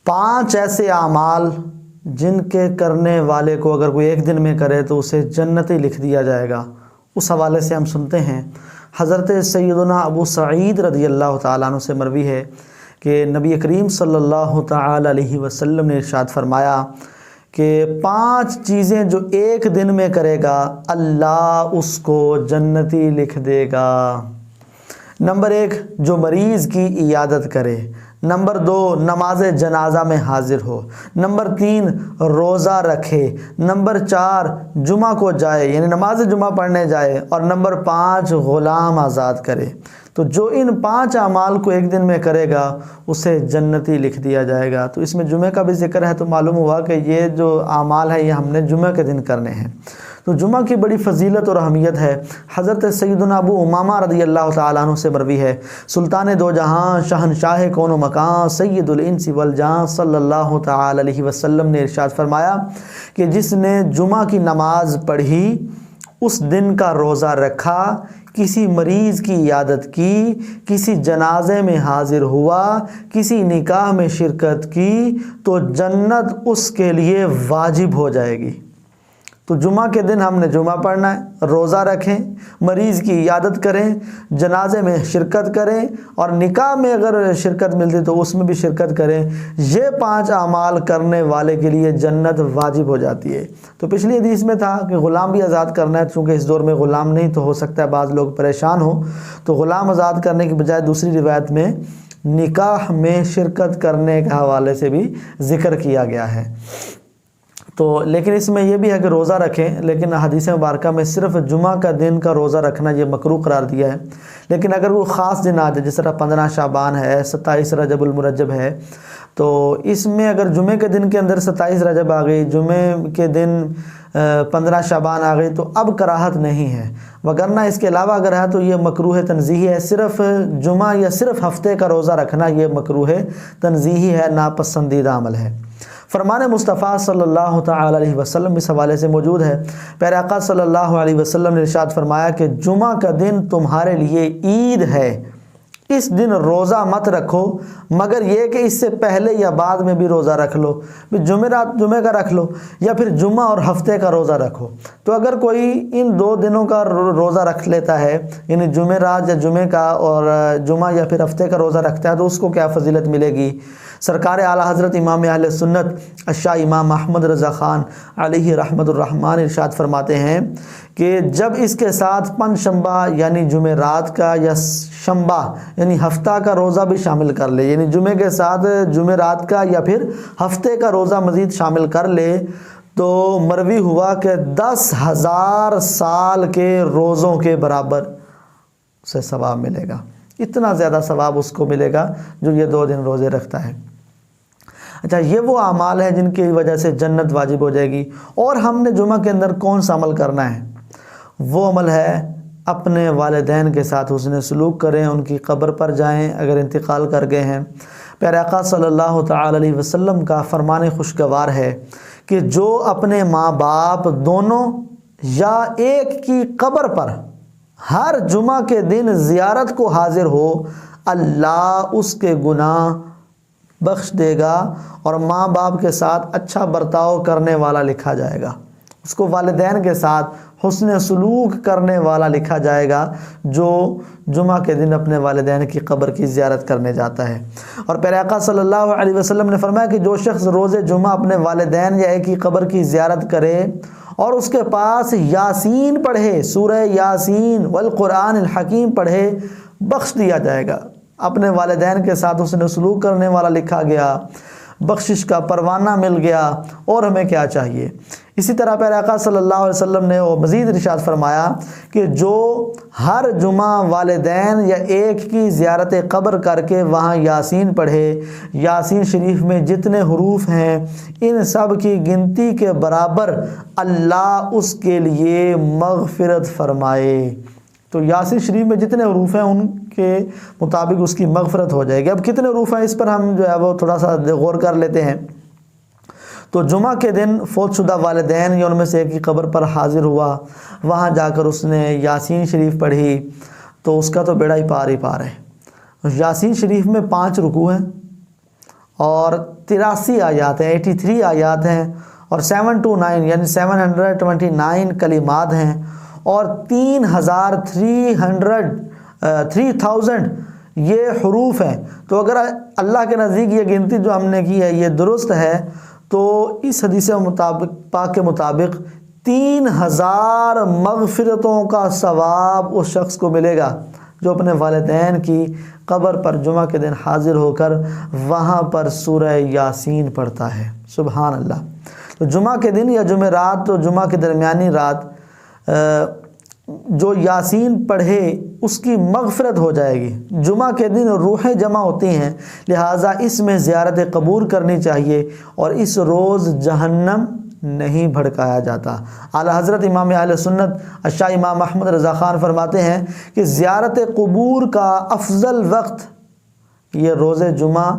5 ایسے اعمال جن کے کرنے والے کو اگر کوئی ایک دن میں کرے تو اسے جنتی لکھ دیا جائے گا۔ اس حوالے سے ہم سنتے ہیں، حضرت سیدنا ابو سعید رضی اللہ تعالیٰ عنہ سے مروی ہے کہ نبی کریم صلی اللہ تعالیٰ علیہ وسلم نے ارشاد فرمایا کہ 5 چیزیں جو ایک دن میں کرے گا اللہ اس کو جنتی لکھ دے گا۔ نمبر 1، جو مریض کی عیادت کرے۔ نمبر 2، نماز جنازہ میں حاضر ہو۔ نمبر 3، روزہ رکھے۔ نمبر 4، جمعہ کو جائے یعنی نماز جمعہ پڑھنے جائے۔ اور نمبر 5، غلام آزاد کرے۔ تو جو ان 5 اعمال کو ایک دن میں کرے گا اسے جنتی لکھ دیا جائے گا۔ تو اس میں جمعہ کا بھی ذکر ہے، تو معلوم ہوا کہ یہ جو اعمال ہے یہ ہم نے جمعہ کے دن کرنے ہیں۔ تو جمعہ کی بڑی فضیلت اور اہمیت ہے۔ حضرت سیدنا ابو امامہ رضی اللہ تعالیٰ عنہ سے مروی ہے، سلطان دو جہاں شہنشاہ کون و مکان سید الانس والجان صلی اللہ تعالیٰ علیہ وسلم نے ارشاد فرمایا کہ جس نے جمعہ کی نماز پڑھی، اس دن کا روزہ رکھا، کسی مریض کی عیادت کی، کسی جنازے میں حاضر ہوا، کسی نکاح میں شرکت کی، تو جنت اس کے لیے واجب ہو جائے گی۔ تو جمعہ کے دن ہم نے جمعہ پڑھنا ہے، روزہ رکھیں، مریض کی عیادت کریں، جنازے میں شرکت کریں، اور نکاح میں اگر شرکت ملتی تو اس میں بھی شرکت کریں۔ یہ 5 اعمال کرنے والے کے لیے جنت واجب ہو جاتی ہے۔ تو پچھلی حدیث میں تھا کہ غلام بھی آزاد کرنا ہے، چونکہ اس دور میں غلام نہیں تو ہو سکتا ہے بعض لوگ پریشان ہوں، تو غلام آزاد کرنے کی بجائے دوسری روایت میں نکاح میں شرکت کرنے کے حوالے سے بھی ذکر کیا گیا ہے۔ تو لیکن اس میں یہ بھی ہے کہ روزہ رکھیں، لیکن حدیث مبارکہ میں صرف جمعہ کا دن کا روزہ رکھنا یہ مکروہ قرار دیا ہے۔ لیکن اگر وہ خاص دن آ جائے، جس طرح 15 شعبان ہے، 27 رجب المرجب ہے، تو اس میں اگر جمعے کے دن کے اندر 27 رجب آ گئی، جمعے کے دن 15 شعبان آ گئی، تو اب کراہت نہیں ہے، وگرنہ اس کے علاوہ اگر ہے تو یہ مکروہ تنزیہی ہے۔ صرف جمعہ یا صرف ہفتے کا روزہ رکھنا یہ مکروہ تنزیہی ہے، ناپسندیدہ عمل ہے۔ فرمان مصطفیٰ صلی اللہ تعالی علیہ وسلم اس حوالے سے موجود ہے، پیارے آقا صلی اللہ علیہ وسلم نے ارشاد فرمایا کہ جمعہ کا دن تمہارے لیے عید ہے، اس دن روزہ مت رکھو، مگر یہ کہ اس سے پہلے یا بعد میں بھی روزہ رکھ لو، جمعرات جمعہ کا رکھ لو یا پھر جمعہ اور ہفتے کا روزہ رکھو۔ تو اگر کوئی ان 2 دنوں کا روزہ رکھ لیتا ہے، یعنی جمعرات یا جمعے کا اور جمعہ یا پھر ہفتے کا روزہ رکھتا ہے، تو اس کو کیا فضیلت ملے گی؟ سرکار اعلیٰ حضرت امام اہل سنت الشاہ امام احمد رضا خان علیہ رحمت الرحمن ارشاد فرماتے ہیں کہ جب اس کے ساتھ پنجشنبہ یعنی جمعرات کا یا شنبہ یعنی ہفتہ کا روزہ بھی شامل کر لے، یعنی جمعے کے ساتھ جمعرات کا یا پھر ہفتے کا روزہ مزید شامل کر لے، تو مروی ہوا کہ 10,000 سال کے روزوں کے برابر اسے ثواب ملے گا۔ اتنا زیادہ ثواب اس کو ملے گا جو یہ 2 دن روزے رکھتا ہے۔ اچھا، یہ وہ اعمال ہیں جن کی وجہ سے جنت واجب ہو جائے گی۔ اور ہم نے جمعہ کے اندر کون سا عمل کرنا ہے؟ وہ عمل ہے اپنے والدین کے ساتھ حسن سلوک کریں، ان کی قبر پر جائیں اگر انتقال کر گئے ہیں۔ پیارے آقا صلی اللہ تعالی علیہ وسلم کا فرمان خوشگوار ہے کہ جو اپنے ماں باپ دونوں یا ایک کی قبر پر ہر جمعہ کے دن زیارت کو حاضر ہو، اللہ اس کے گناہ بخش دے گا اور ماں باپ کے ساتھ اچھا برتاؤ کرنے والا لکھا جائے گا، اس کو والدین کے ساتھ حسن سلوک کرنے والا لکھا جائے گا جو جمعہ کے دن اپنے والدین کی قبر کی زیارت کرنے جاتا ہے۔ اور پیارے آقا صلی اللہ علیہ وسلم نے فرمایا کہ جو شخص روز جمعہ اپنے والدین یا ایک کی قبر کی زیارت کرے اور اس کے پاس یاسین پڑھے، سورہ یاسین والقرآن الحکیم پڑھے، بخش دیا جائے گا۔ اپنے والدین کے ساتھ حسن سلوک کرنے والا لکھا گیا، بخشش کا پروانہ مل گیا، اور ہمیں کیا چاہیے؟ اسی طرح پیارے آقا صلی اللہ علیہ وسلم نے وہ مزید ارشاد فرمایا کہ جو ہر جمعہ والدین یا ایک کی زیارت قبر کر کے وہاں یاسین پڑھے، یاسین شریف میں جتنے حروف ہیں ان سب کی گنتی کے برابر اللہ اس کے لیے مغفرت فرمائے۔ تو یاسین شریف میں جتنے حروف ہیں ان کے مطابق اس کی مغفرت ہو جائے گی۔ اب کتنے حروف ہیں اس پر ہم جو ہے وہ تھوڑا سا غور کر لیتے ہیں۔ تو جمعہ کے دن فوت شدہ والدین یا ان میں سے ایک کی قبر پر حاضر ہوا، وہاں جا کر اس نے یاسین شریف پڑھی، تو اس کا تو بیڑا ہی پار ہے۔ یاسین شریف میں 5 رکوع ہیں اور 83 آیات ہیں، 83 آیات ہیں، اور 729 یعنی 729 کلمات ہیں، اور 3000 یہ حروف ہیں۔ تو اگر اللہ کے نزدیک یہ گنتی جو ہم نے کی ہے یہ درست ہے، تو اس حدیث پاک کے مطابق 3000 مغفرتوں کا ثواب اس شخص کو ملے گا جو اپنے والدین کی قبر پر جمعہ کے دن حاضر ہو کر وہاں پر سورہ یاسین پڑھتا ہے۔ سبحان اللہ۔ تو جمعہ کے دن یا جمعرات تو جمعہ کے درمیانی رات جو یاسین پڑھے اس کی مغفرت ہو جائے گی۔ جمعہ کے دن روحیں جمع ہوتی ہیں، لہٰذا اس میں زیارت قبور کرنی چاہیے، اور اس روز جہنم نہیں بھڑکایا جاتا۔ اعلیٰ حضرت امام اہل سنت الشاہ امام احمد رضا خان فرماتے ہیں کہ زیارت قبور کا افضل وقت یہ روز جمعہ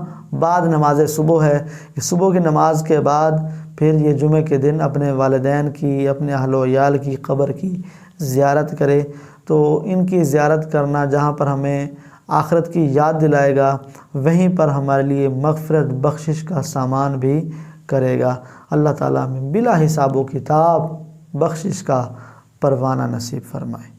بعد نماز صبح ہے، کہ صبح کی نماز کے بعد پھر یہ جمعہ کے دن اپنے والدین کی، اپنے اہل و عیال کی قبر کی زیارت کرے۔ تو ان کی زیارت کرنا جہاں پر ہمیں آخرت کی یاد دلائے گا، وہیں پر ہمارے لیے مغفرت بخشش کا سامان بھی کرے گا۔ اللہ تعالیٰ ہمیں بلا حساب و کتاب بخشش کا پروانہ نصیب فرمائے۔